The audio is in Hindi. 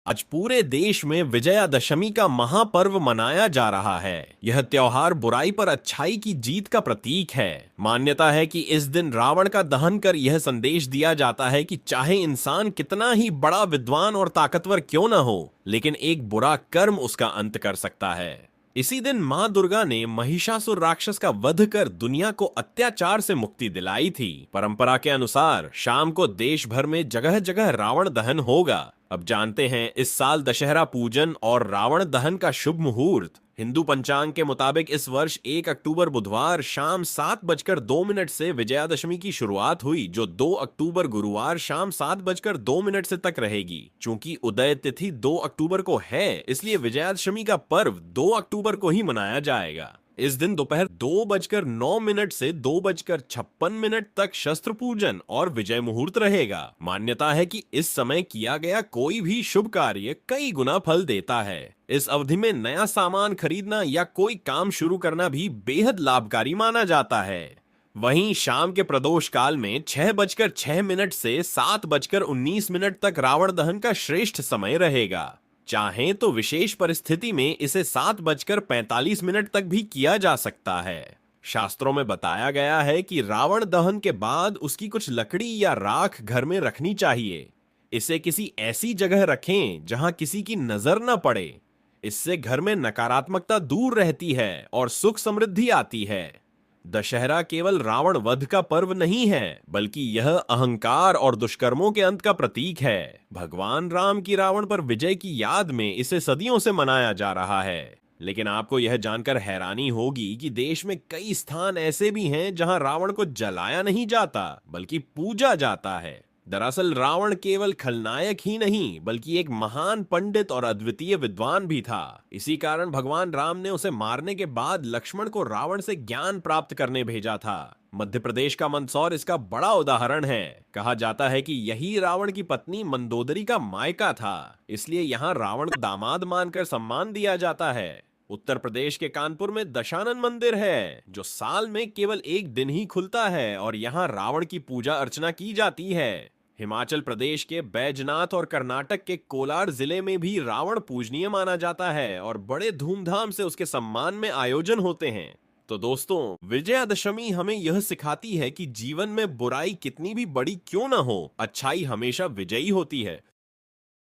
आज पूरे देश में विजयादशमी का महापर्व मनाया जा रहा है। यह त्योहार बुराई पर अच्छाई की जीत का प्रतीक है। मान्यता है कि इस दिन रावण का दहन कर यह संदेश दिया जाता है कि चाहे इंसान कितना ही बड़ा विद्वान और ताकतवर क्यों न हो, लेकिन एक बुरा कर्म उसका अंत कर सकता है। इसी दिन मां दुर्गा ने महिषासुर राक्षस का वध कर दुनिया को अत्याचार से मुक्ति दिलाई थी। परंपरा के अनुसार शाम को देश भर में जगह जगह रावण दहन होगा। अब जानते हैं इस साल दशहरा पूजन और रावण दहन का शुभ मुहूर्त। हिंदू पंचांग के मुताबिक इस वर्ष 1 अक्टूबर बुधवार शाम 7:02 से विजयादशमी की शुरुआत हुई, जो 2 अक्टूबर गुरुवार शाम 7:02 से तक रहेगी। चूंकि उदय तिथि 2 अक्टूबर को है, इसलिए विजयादशमी का पर्व 2 अक्टूबर को ही मनाया जाएगा। इस दिन दोपहर 2:09 से 2:56 तक शस्त्र पूजन और विजय मुहूर्त रहेगा। मान्यता है कि इस समय किया गया कोई भी शुभ कार्य कई गुना फल देता है। इस अवधि में नया सामान खरीदना या कोई काम शुरू करना भी बेहद लाभकारी माना जाता है। वहीं शाम के प्रदोष काल में 6:06 से 7:19 तक रावण दहन का श्रेष्ठ समय रहेगा। चाहें तो विशेष परिस्थिति में इसे 7:45 तक भी किया जा सकता है। शास्त्रों में बताया गया है कि रावण दहन के बाद उसकी कुछ लकड़ी या राख घर में रखनी चाहिए। इसे किसी ऐसी जगह रखें जहां किसी की नजर न पड़े। इससे घर में नकारात्मकता दूर रहती है और सुख समृद्धि आती है। दशहरा केवल रावण वध का पर्व नहीं है, बल्कि यह अहंकार और दुष्कर्मों के अंत का प्रतीक है। भगवान राम की रावण पर विजय की याद में इसे सदियों से मनाया जा रहा है। लेकिन आपको यह जानकर हैरानी होगी कि देश में कई स्थान ऐसे भी हैं जहां रावण को जलाया नहीं जाता, बल्कि पूजा जाता है। दरअसल रावण केवल खलनायक ही नहीं, बल्कि एक महान पंडित और अद्वितीय विद्वान भी था। इसी कारण भगवान राम ने उसे मारने के बाद लक्ष्मण को रावण से ज्ञान प्राप्त करने भेजा था। मध्य प्रदेश का मंदसौर इसका बड़ा उदाहरण है। कहा जाता है कि यही रावण की पत्नी मंदोदरी का मायका था, इसलिए यहाँ रावण को दामाद मानकर सम्मान दिया जाता है। उत्तर प्रदेश के कानपुर में दशानन मंदिर है, जो साल में केवल एक दिन ही खुलता है और यहाँ रावण की पूजा अर्चना की जाती है। हिमाचल प्रदेश के बैजनाथ और कर्नाटक के कोलार जिले में भी रावण पूजनीय माना जाता है और बड़े धूमधाम से उसके सम्मान में आयोजन होते हैं। तो दोस्तों, विजयादशमी हमें यह सिखाती है कि जीवन में बुराई कितनी भी बड़ी क्यों न हो, अच्छाई हमेशा विजयी होती है।